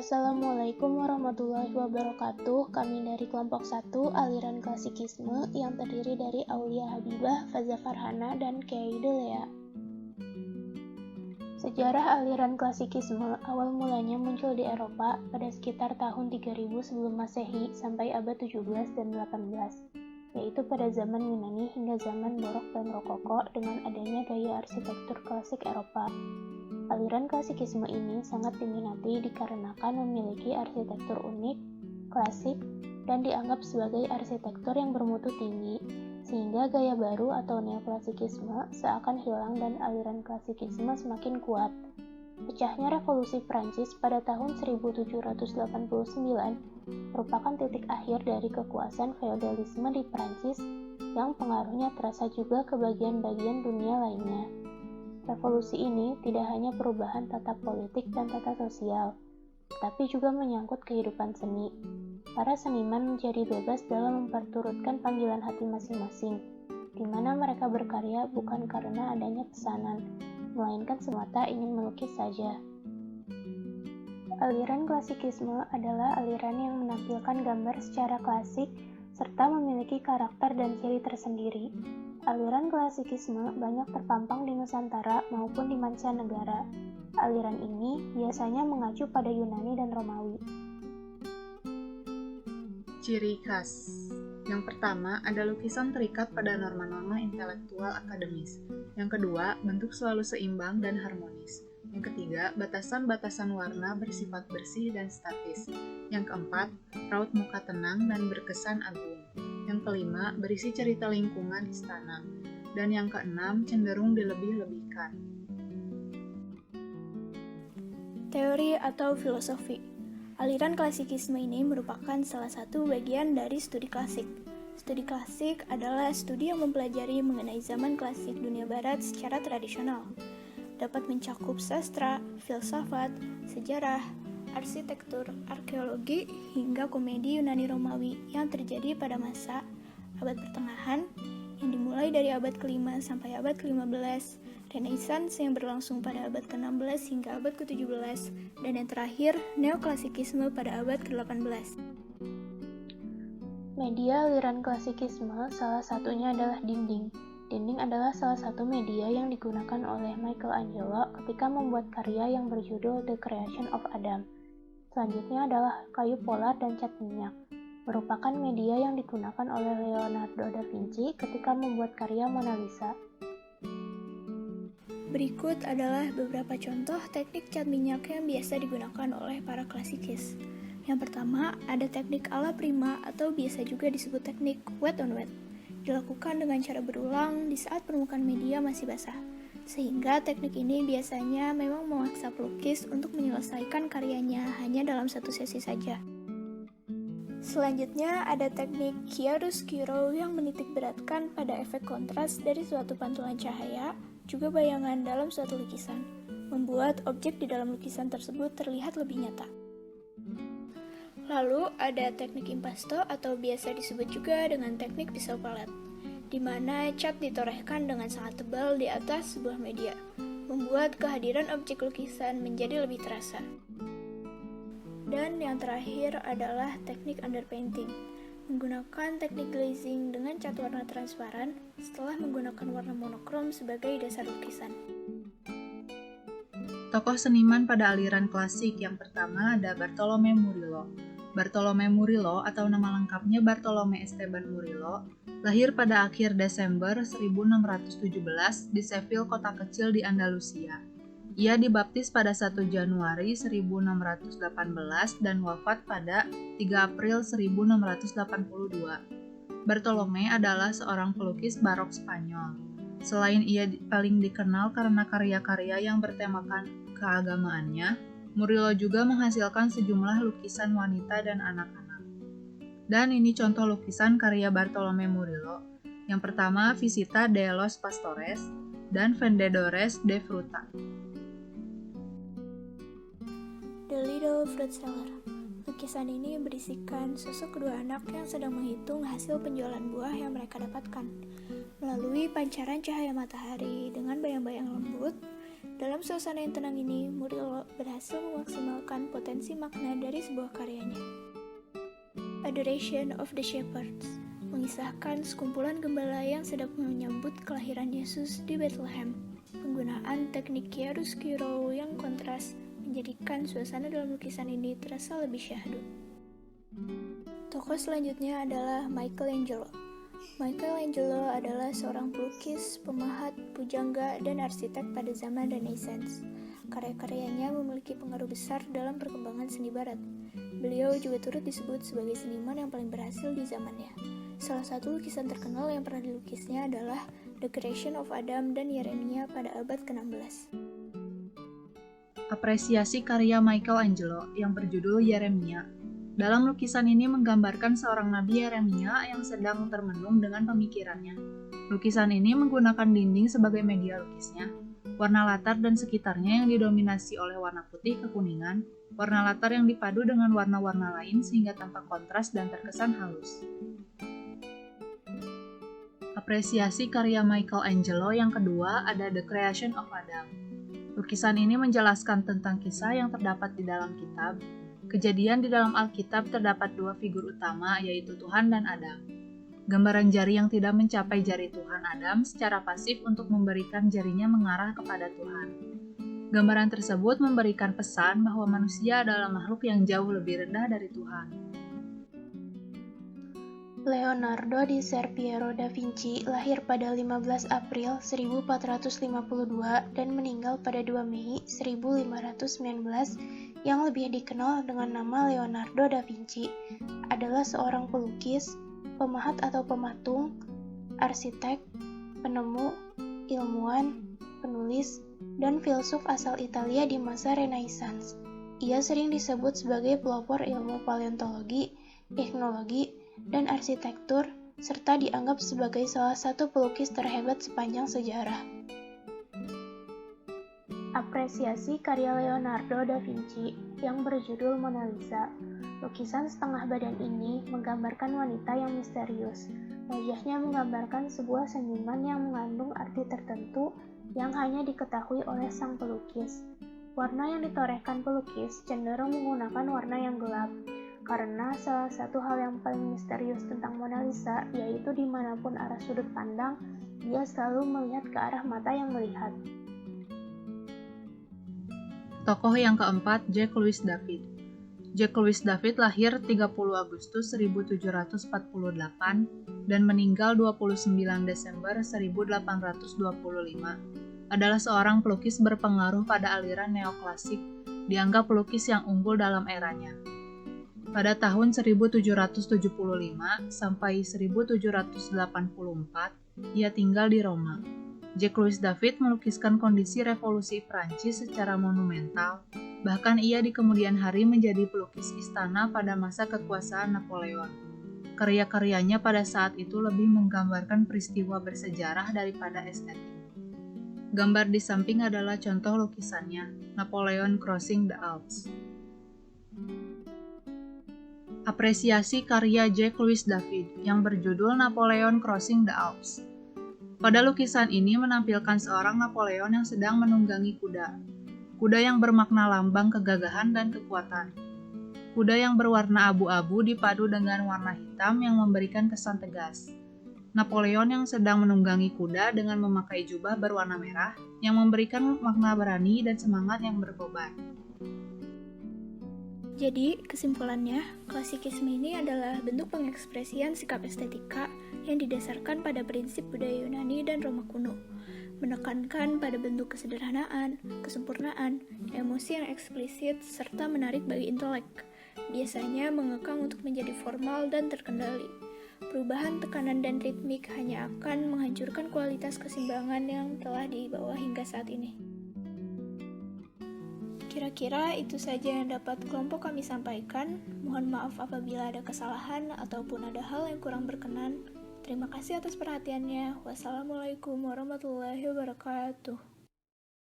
Assalamualaikum warahmatullahi wabarakatuh. Kami dari kelompok 1 aliran klasikisme yang terdiri dari Aulia Habibah, Faza Farhana, dan Kiai Delea. Sejarah aliran klasikisme awal mulanya muncul di Eropa pada sekitar tahun 3000 sebelum Masehi sampai abad 17 dan 18, yaitu pada zaman Yunani hingga zaman Barok dan Rokoko dengan adanya gaya arsitektur klasik Eropa. Aliran klasikisme ini sangat diminati dikarenakan memiliki arsitektur unik, klasik, dan dianggap sebagai arsitektur yang bermutu tinggi, sehingga gaya baru atau neoklasikisme seakan hilang dan aliran klasikisme semakin kuat. Pecahnya Revolusi Prancis pada tahun 1789 merupakan titik akhir dari kekuasaan feodalisme di Prancis yang pengaruhnya terasa juga ke bagian-bagian dunia lainnya. Revolusi ini tidak hanya perubahan tata politik dan tata sosial, tapi juga menyangkut kehidupan seni. Para seniman menjadi bebas dalam memperturutkan panggilan hati masing-masing, di mana mereka berkarya bukan karena adanya pesanan, melainkan semata ingin melukis saja. Aliran klasikisme adalah aliran yang menampilkan gambar secara klasik serta memiliki karakter dan ciri tersendiri. Aliran klasikisme banyak terpampang di Nusantara maupun di mancanegara. Aliran ini biasanya mengacu pada Yunani dan Romawi. Ciri khas. Yang pertama, ada lukisan terikat pada norma-norma intelektual akademis. Yang kedua, bentuk selalu seimbang dan harmonis. Yang ketiga, batasan-batasan warna bersifat bersih dan statis. Yang keempat, raut muka tenang dan berkesan agung. Yang kelima, berisi cerita lingkungan istana. Dan yang keenam, cenderung dilebih-lebihkan. Teori atau filosofi. Aliran klasikisme ini merupakan salah satu bagian dari studi klasik. Studi klasik adalah studi yang mempelajari mengenai zaman klasik dunia barat secara tradisional. Dapat mencakup sastra, filsafat, sejarah, arsitektur, arkeologi, hingga komedi Yunani Romawi yang terjadi pada masa abad pertengahan yang dimulai dari abad ke-5 sampai abad ke-15, Renaissance yang berlangsung pada abad ke-16 hingga abad ke-17, dan yang terakhir, neoklasikisme pada abad ke-18. Media aliran klasikisme salah satunya adalah dinding. Dinding adalah salah satu media yang digunakan oleh Michelangelo ketika membuat karya yang berjudul The Creation of Adam. Selanjutnya adalah kayu polar dan cat minyak, merupakan media yang digunakan oleh Leonardo da Vinci ketika membuat karya Mona Lisa. Berikut adalah beberapa contoh teknik cat minyak yang biasa digunakan oleh para klasikis. Yang pertama, ada teknik alla prima atau biasa juga disebut teknik wet on wet. Dilakukan dengan cara berulang di saat permukaan media masih basah. Sehingga teknik ini biasanya memang memaksa pelukis untuk menyelesaikan karyanya hanya dalam satu sesi saja. Selanjutnya ada teknik chiaroscuro yang menitik beratkan pada efek kontras dari suatu pantulan cahaya, juga bayangan dalam suatu lukisan, membuat objek di dalam lukisan tersebut terlihat lebih nyata. Lalu ada teknik impasto atau biasa disebut juga dengan teknik pisau palet, di mana cat ditorehkan dengan sangat tebal di atas sebuah media, membuat kehadiran objek lukisan menjadi lebih terasa. Dan yang terakhir adalah teknik underpainting, menggunakan teknik glazing dengan cat warna transparan setelah menggunakan warna monokrom sebagai dasar lukisan. Tokoh seniman pada aliran klasik yang pertama ada Bartolomé Murillo. Bartolomé Murillo atau nama lengkapnya Bartolomé Esteban Murillo lahir pada akhir Desember 1617 di Seville, kota kecil di Andalusia. Ia dibaptis pada 1 Januari 1618 dan wafat pada 3 April 1682. Bartolomé adalah seorang pelukis barok Spanyol. Selain ia paling dikenal karena karya-karya yang bertemakan keagamaannya, Murillo juga menghasilkan sejumlah lukisan wanita dan anak-anak. Dan ini contoh lukisan karya Bartolomé Murillo. Yang pertama, Visita de los Pastores dan Vendedores de Fruta. The Little Fruit Seller. Lukisan ini berisikan sosok kedua anak yang sedang menghitung hasil penjualan buah yang mereka dapatkan. Melalui pancaran cahaya matahari dengan bayang-bayang lembut, Dalam suasana yang tenang ini, Murillo berhasil memaksimalkan potensi makna dari sebuah karyanya. Adoration of the Shepherds mengisahkan sekumpulan gembala yang sedang menyambut kelahiran Yesus di Bethlehem. Penggunaan teknik chiaroscuro yang kontras menjadikan suasana dalam lukisan ini terasa lebih syahdu. Tokoh selanjutnya adalah Michelangelo. Michelangelo adalah seorang pelukis, pemahat, pujangga, dan arsitek pada zaman Renaissance. Karya-karyanya memiliki pengaruh besar dalam perkembangan seni barat. Beliau juga turut disebut sebagai seniman yang paling berhasil di zamannya. Salah satu lukisan terkenal yang pernah dilukisnya adalah The Creation of Adam dan Yeremia pada abad ke-16. Apresiasi karya Michelangelo yang berjudul Yeremia. Dalam lukisan ini menggambarkan seorang Nabi Yeremia yang sedang termenung dengan pemikirannya. Lukisan ini menggunakan dinding sebagai media lukisnya, warna latar dan sekitarnya yang didominasi oleh warna putih kekuningan, warna latar yang dipadu dengan warna-warna lain sehingga tampak kontras dan terkesan halus. Apresiasi karya Michelangelo yang kedua ada The Creation of Adam. Lukisan ini menjelaskan tentang kisah yang terdapat di dalam kitab. Kejadian di dalam Alkitab terdapat dua figur utama, yaitu Tuhan dan Adam. Gambaran jari yang tidak mencapai jari Tuhan Adam secara pasif untuk memberikan jarinya mengarah kepada Tuhan. Gambaran tersebut memberikan pesan bahwa manusia adalah makhluk yang jauh lebih rendah dari Tuhan. Leonardo di Ser Piero da Vinci lahir pada 15 April 1452 dan meninggal pada 2 Mei 1519, yang lebih dikenal dengan nama Leonardo da Vinci, adalah seorang pelukis, pemahat atau pematung, arsitek, penemu, ilmuwan, penulis, dan filsuf asal Italia di masa Renaissance. Ia sering disebut sebagai pelopor ilmu paleontologi, teknologi, dan arsitektur, serta dianggap sebagai salah satu pelukis terhebat sepanjang sejarah. Apresiasi karya Leonardo da Vinci yang berjudul Mona Lisa. Lukisan setengah badan ini menggambarkan wanita yang misterius. Wajahnya menggambarkan sebuah senyuman yang mengandung arti tertentu yang hanya diketahui oleh sang pelukis. Warna yang ditorehkan pelukis cenderung menggunakan warna yang gelap, karena salah satu hal yang paling misterius tentang Mona Lisa yaitu dimanapun arah sudut pandang, dia selalu melihat ke arah mata yang melihat. Tokoh yang keempat, Jacques Louis David. Jacques Louis David lahir 30 Agustus 1748 dan meninggal 29 Desember 1825. Adalah seorang pelukis berpengaruh pada aliran neoklasik, dianggap pelukis yang unggul dalam eranya. Pada tahun 1775 sampai 1784, ia tinggal di Roma. Jacques Louis David melukiskan kondisi revolusi Prancis secara monumental, bahkan ia di kemudian hari menjadi pelukis istana pada masa kekuasaan Napoleon. Karya-karyanya pada saat itu lebih menggambarkan peristiwa bersejarah daripada estetik. Gambar di samping adalah contoh lukisannya, Napoleon Crossing the Alps. Apresiasi karya Jacques Louis David yang berjudul Napoleon Crossing the Alps. Pada lukisan ini menampilkan seorang Napoleon yang sedang menunggangi kuda. Kuda yang bermakna lambang kegagahan dan kekuatan. Kuda yang berwarna abu-abu dipadu dengan warna hitam yang memberikan kesan tegas. Napoleon yang sedang menunggangi kuda dengan memakai jubah berwarna merah yang memberikan makna berani dan semangat yang berkobar. Jadi, kesimpulannya, klasikisme ini adalah bentuk pengekspresian sikap estetika yang didasarkan pada prinsip budaya Yunani dan Roma kuno, menekankan pada bentuk kesederhanaan, kesempurnaan, emosi yang eksplisit, serta menarik bagi intelek. Biasanya mengekang untuk menjadi formal dan terkendali. Perubahan tekanan dan ritmik hanya akan menghancurkan kualitas keseimbangan yang telah dibawa hingga saat ini. Kira-kira itu saja yang dapat kelompok kami sampaikan. Mohon maaf apabila ada kesalahan ataupun ada hal yang kurang berkenan. Terima kasih atas perhatiannya. Wassalamualaikum warahmatullahi wabarakatuh.